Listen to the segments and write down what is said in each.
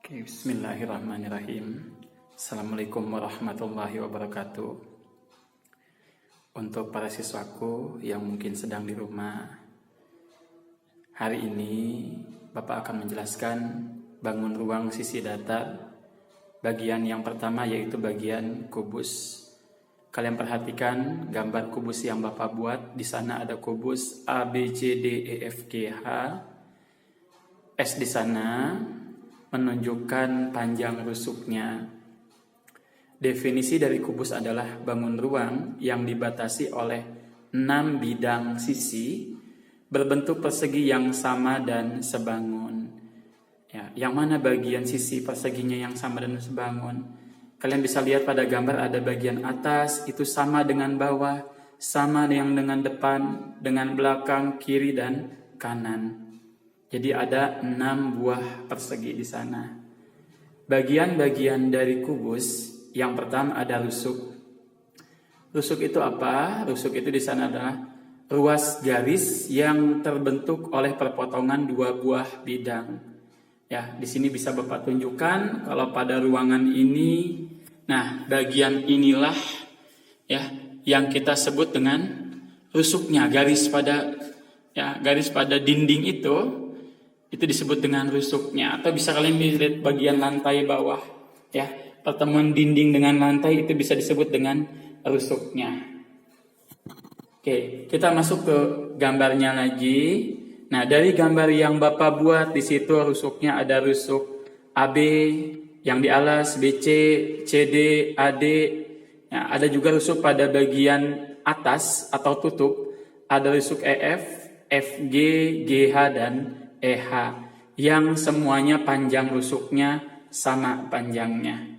Oke, bismillahirrahmanirrahim. Assalamualaikum warahmatullahi wabarakatuh. Untuk para siswaku yang mungkin sedang di rumah, hari ini Bapak akan menjelaskan bangun ruang sisi datar. Bagian yang pertama yaitu bagian kubus. Kalian perhatikan gambar kubus yang Bapak buat. Di sana ada kubus A, B, C, D, E, F, G, H. S di sana menunjukkan panjang rusuknya. Definisi dari kubus adalah bangun ruang yang dibatasi oleh 6 bidang sisi berbentuk persegi yang sama dan sebangun. Ya, yang mana bagian sisi perseginya yang sama dan sebangun? Kalian bisa lihat pada gambar ada bagian atas itu sama dengan bawah, sama yang dengan depan, dengan belakang, kiri dan kanan. Jadi ada 6 buah persegi di sana. Bagian-bagian dari kubus yang pertama ada rusuk. Rusuk itu apa? Rusuk itu di sana adalah ruas garis yang terbentuk oleh perpotongan 2 buah bidang. Ya, di sini bisa Bapak tunjukkan kalau pada ruangan ini, nah bagian inilah ya yang kita sebut dengan rusuknya, garis pada dinding itu disebut dengan rusuknya. Atau bisa kalian lihat bagian lantai bawah ya, pertemuan dinding dengan lantai itu bisa disebut dengan rusuknya. Oke, kita masuk ke gambarnya lagi. Nah, dari gambar yang Bapak buat di situ rusuknya ada rusuk AB yang di alas, BC, CD, AD. Ya, ada juga rusuk pada bagian atas atau tutup. Ada rusuk EF, FG, GH dan EH yang semuanya panjang rusuknya sama panjangnya.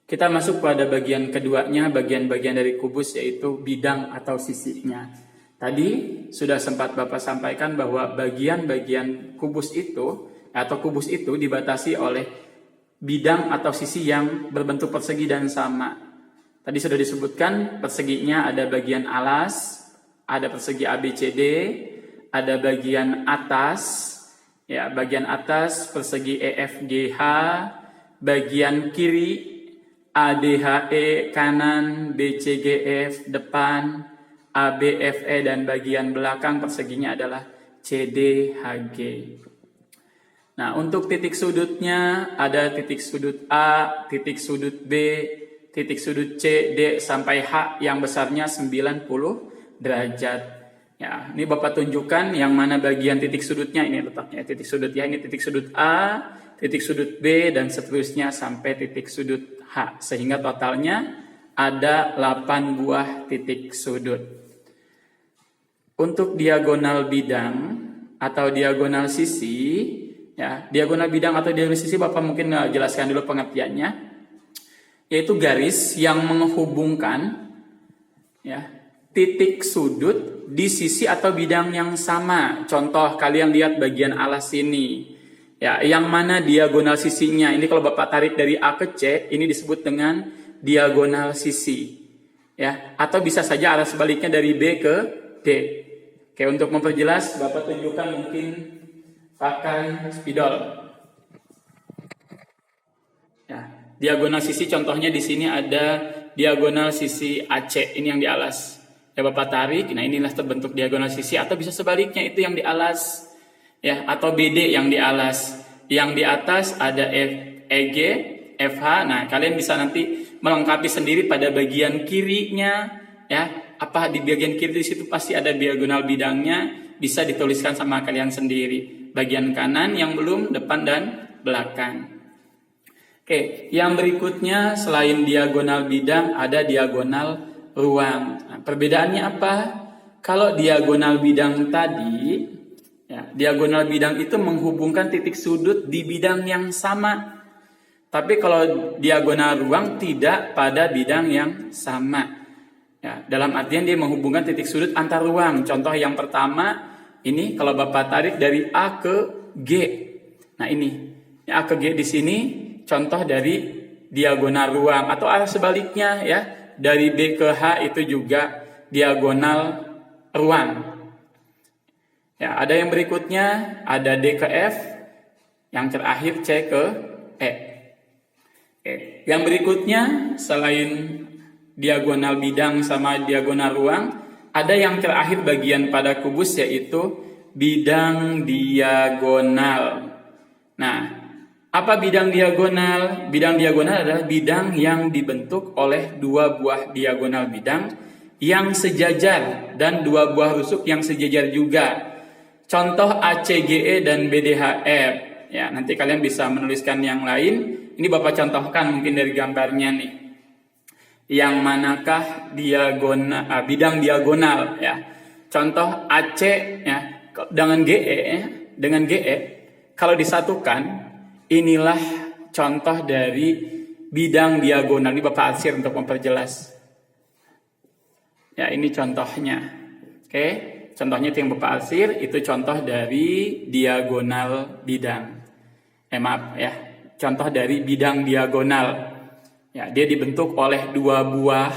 Kita masuk pada bagian keduanya, bagian-bagian dari kubus yaitu bidang atau sisinya. Tadi sudah sempat Bapak sampaikan bahwa bagian-bagian kubus itu dibatasi oleh bidang atau sisi yang berbentuk persegi dan sama. Tadi sudah disebutkan perseginya ada bagian alas, ada persegi ABCD, ada bagian atas, ya bagian atas persegi EFGH, bagian kiri ADHE, kanan BCGF, depan ABFE, dan bagian belakang perseginya adalah CDHG. Nah, untuk titik sudutnya ada titik sudut A, titik sudut B, titik sudut C, D sampai H yang besarnya 90 derajat. Ya, ini Bapak tunjukkan yang mana bagian titik sudutnya, ini letaknya titik sudut ya, ini titik sudut A, titik sudut B dan seterusnya sampai titik sudut H, sehingga totalnya ada 8 buah titik sudut. Untuk diagonal bidang atau diagonal sisi, ya, diagonal bidang atau diagonal sisi Bapak mungkin jelaskan dulu pengertiannya, yaitu garis yang menghubungkan ya titik sudut di sisi atau bidang yang sama. Contoh, kalian lihat bagian alas ini. Ya, yang mana diagonal sisinya? Ini kalau Bapak tarik dari A ke C, ini disebut dengan diagonal sisi. Ya, atau bisa saja arah sebaliknya dari B ke D. Oke, untuk memperjelas Bapak tunjukkan mungkin pakai spidol. Ya, diagonal sisi contohnya di sini ada diagonal sisi AC, ini yang di alas. Ya Bapak tarik, nah inilah terbentuk diagonal sisi, atau bisa sebaliknya itu yang di alas ya, atau BD yang di alas. Yang di atas ada EG, FH. Nah, kalian bisa nanti melengkapi sendiri pada bagian kirinya ya. Apa di bagian kiri di situ pasti ada diagonal bidangnya, bisa dituliskan sama kalian sendiri. Bagian kanan yang belum, depan dan belakang. Oke, yang berikutnya selain diagonal bidang ada diagonal ruang. Nah, perbedaannya apa? Kalau diagonal bidang tadi, ya, diagonal bidang itu menghubungkan titik sudut di bidang yang sama. Tapi kalau diagonal ruang tidak pada bidang yang sama. Ya, dalam artian dia menghubungkan titik sudut antar ruang. Contoh yang pertama, ini kalau Bapak tarik dari A ke G. Nah ini A ke G di sini contoh dari diagonal ruang, atau arah sebaliknya ya. Dari B ke H itu juga diagonal ruang. Ya, ada yang berikutnya, ada D ke F, Yang terakhir C ke E. Oke. Yang berikutnya selain diagonal bidang sama diagonal ruang, ada yang terakhir bagian pada kubus yaitu bidang diagonal. Nah, apa bidang diagonal? Bidang diagonal adalah bidang yang dibentuk oleh dua buah diagonal bidang yang sejajar dan dua buah rusuk yang sejajar juga. Contoh ACGE dan BDHF. Ya, nanti kalian bisa menuliskan yang lain. Ini Bapak contohkan mungkin dari gambarnya nih. Yang manakah bidang diagonal ya. Contoh AC ya dengan GE kalau disatukan inilah contoh dari bidang diagonal. Ini Bapak arsir untuk memperjelas. Ya, ini contohnya. Oke, contohnya itu yang Bapak arsir, itu contoh dari diagonal bidang. Maaf ya, contoh dari bidang diagonal. Ya, dia dibentuk oleh dua buah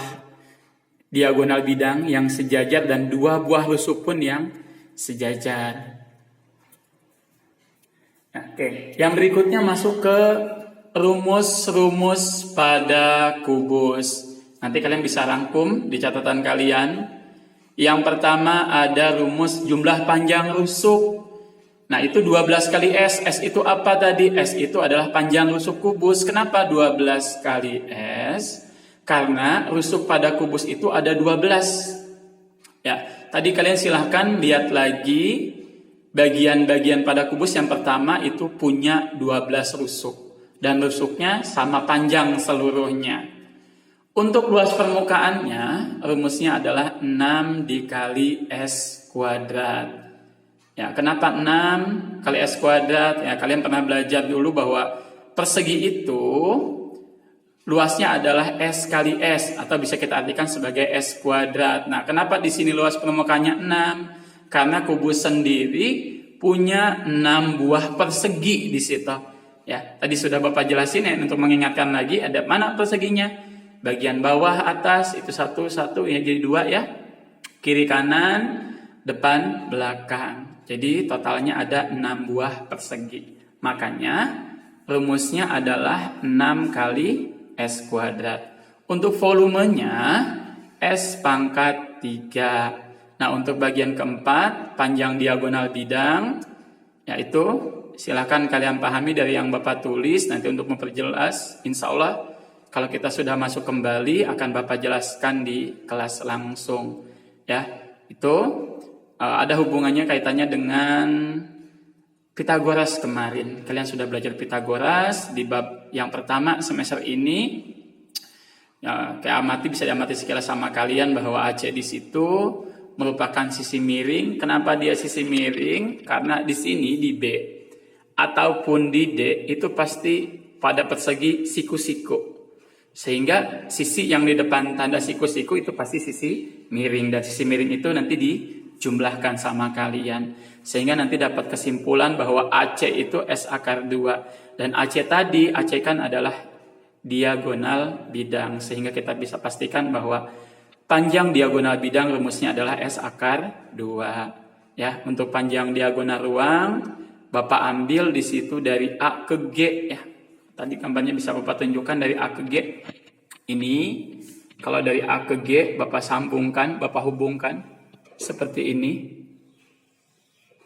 diagonal bidang yang sejajar dan dua buah rusuk pun yang sejajar. Oke, yang berikutnya masuk ke rumus-rumus pada kubus. Nanti kalian bisa rangkum di catatan kalian. Yang pertama ada rumus jumlah panjang rusuk. Nah, itu 12 kali S. S itu apa tadi? S itu adalah panjang rusuk kubus. Kenapa 12 kali S? Karena rusuk pada kubus itu ada 12. Ya, tadi kalian silahkan lihat lagi bagian-bagian pada kubus. Yang pertama itu punya 12 rusuk. Dan rusuknya sama panjang seluruhnya. Untuk luas permukaannya, rumusnya adalah 6 dikali S kuadrat. Ya, kenapa 6 kali S kuadrat? Ya, kalian pernah belajar dulu bahwa persegi itu luasnya adalah S kali S atau bisa kita artikan sebagai S kuadrat. Nah, kenapa di sini luas permukaannya 6? Karena kubus sendiri punya 6 buah persegi di situ. Ya, tadi sudah Bapak jelasin ya, untuk mengingatkan lagi ada mana perseginya? Bagian bawah, atas itu satu ya, jadi 2 ya. Kiri kanan, depan, belakang. Jadi totalnya ada 6 buah persegi. Makanya rumusnya adalah 6 kali S kuadrat. Untuk volumenya S pangkat 3. Nah, untuk bagian keempat, panjang diagonal bidang, yaitu silakan kalian pahami dari yang Bapak tulis. Nanti untuk memperjelas, insya Allah kalau kita sudah masuk kembali akan Bapak jelaskan di kelas langsung. Ya, itu ada hubungannya kaitannya dengan Pitagoras kemarin. Kalian sudah belajar Pitagoras di bab yang pertama semester ini. Ya, bisa diamati sekilas sama kalian bahwa AC di situ merupakan sisi miring. Kenapa dia sisi miring? Karena di sini di B ataupun di D itu pasti pada persegi siku-siku. Sehingga sisi yang di depan tanda siku-siku itu pasti sisi miring. Dan sisi miring itu nanti dijumlahkan sama kalian. Sehingga nanti dapat kesimpulan bahwa AC itu S akar 2. Dan AC tadi, AC kan adalah diagonal bidang. Sehingga kita bisa pastikan bahwa panjang diagonal bidang rumusnya adalah S akar 2. Ya, untuk panjang diagonal ruang, Bapak ambil di situ dari A ke G ya. Tadi gambarnya bisa Bapak tunjukkan dari A ke G. Ini kalau dari A ke G Bapak sambungkan, Bapak hubungkan seperti ini.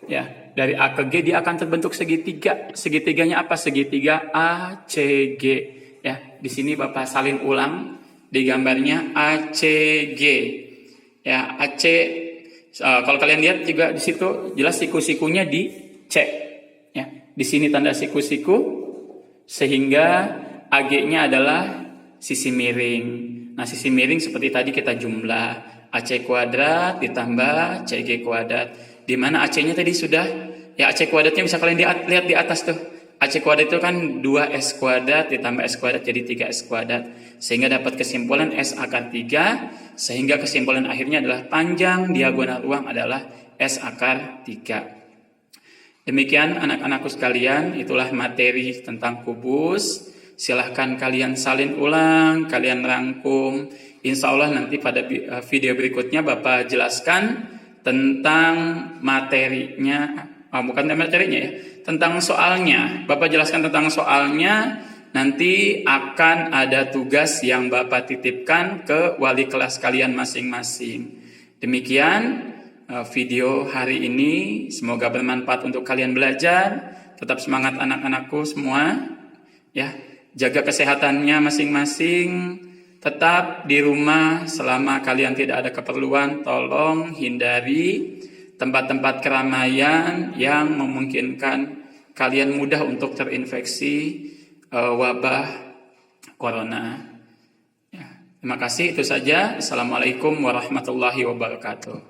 Ya, dari A ke G dia akan terbentuk segitiga. Segitiganya apa? Segitiga ACG. Ya, di sini Bapak salin ulang di gambarnya ACG. Ya, AC kalau kalian lihat juga di situ jelas siku-sikunya di C. Ya, di sini tanda siku-siku. Sehingga AG-nya adalah sisi miring. Nah, sisi miring seperti tadi kita jumlah. AC kuadrat ditambah CG kuadrat. Di mana AC-nya tadi sudah, ya AC kuadratnya bisa kalian lihat di atas tuh. AC kuadrat itu kan 2S kuadrat ditambah S kuadrat jadi 3S kuadrat. Sehingga dapat kesimpulan S akar 3. Sehingga kesimpulan akhirnya adalah panjang diagonal ruang adalah S akar 3. Demikian anak-anakku sekalian, itulah materi tentang kubus. Silahkan kalian salin ulang, kalian rangkum. Insya Allah nanti pada video berikutnya Bapak jelaskan tentang materinya, bukan materinya ya, tentang soalnya. Bapak jelaskan tentang soalnya, nanti akan ada tugas yang Bapak titipkan ke wali kelas kalian masing-masing. Demikian video hari ini, semoga bermanfaat untuk kalian belajar. Tetap semangat anak-anakku semua, ya. Jaga kesehatannya masing-masing. Tetap di rumah selama kalian tidak ada keperluan. Tolong hindari tempat-tempat keramaian yang memungkinkan kalian mudah untuk terinfeksi wabah corona. Ya, terima kasih, itu saja. Assalamualaikum warahmatullahi wabarakatuh.